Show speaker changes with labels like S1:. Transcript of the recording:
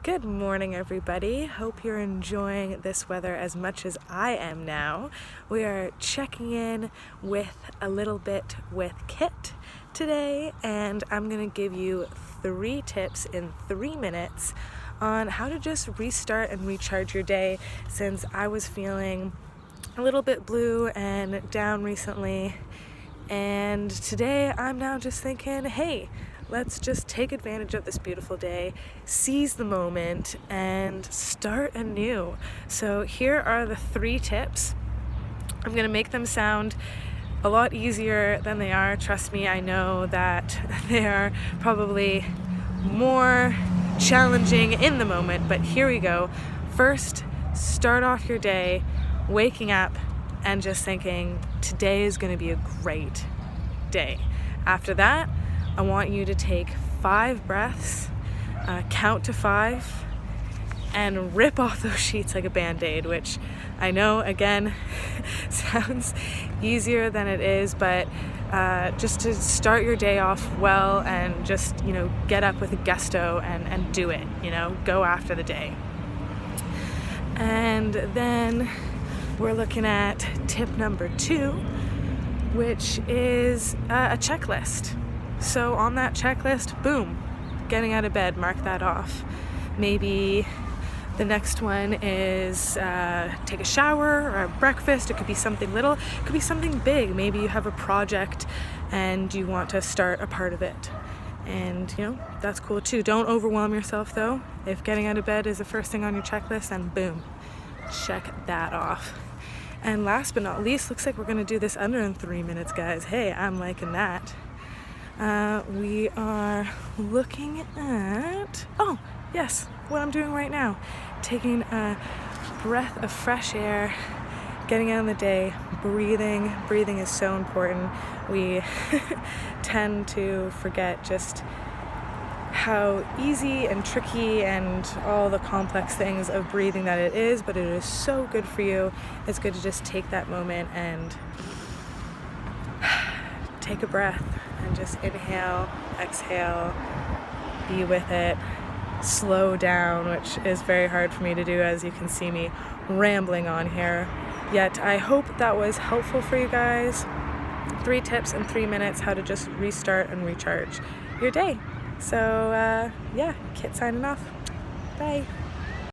S1: Good morning, everybody. Hope you're enjoying this weather as much as I am now. We are checking in with a little bit with Kit today, and I'm going to give you 3 tips in 3 minutes on how to just restart and recharge your day, since I was feeling a little bit blue and down recently. And today I'm now just thinking, hey, let's just take advantage of this beautiful day, seize the moment, and start anew. So here are the 3 tips. I'm gonna make them sound a lot easier than they are. Trust me, I know that they are probably more challenging in the moment, but here we go. First, start off your day waking up and just thinking, today is gonna be a great day. After that, I want you to take 5 breaths, count to 5, and rip off those sheets like a band-aid, which I know, again, sounds easier than it is, but just to start your day off well and just, get up with a gusto and do it, go after the day. And then we're looking at tip number 2, which is a checklist. So on that checklist, boom, getting out of bed, mark that off. Maybe the next one is take a shower or a breakfast. It could be something little, it could be something big. Maybe you have a project and you want to start a part of it. And that's cool too. Don't overwhelm yourself though. If getting out of bed is the first thing on your checklist, then boom, check that off. And last but not least, looks like we're gonna do this under in 3 minutes, guys. Hey, I'm liking that. We are looking at, oh yes, what I'm doing right now. Taking a breath of fresh air, getting out in the day, breathing. Breathing is so important. We tend to forget just how easy and tricky and all the complex things of breathing that it is, but it is so good for you. It's good to just take that moment and take a breath and just inhale, exhale, be with it, slow down, which is very hard for me to do, as you can see me rambling on here. Yet I hope that was helpful for you guys. 3 tips in 3 minutes, how to just restart and recharge your day. So yeah, Kit signing off. Bye.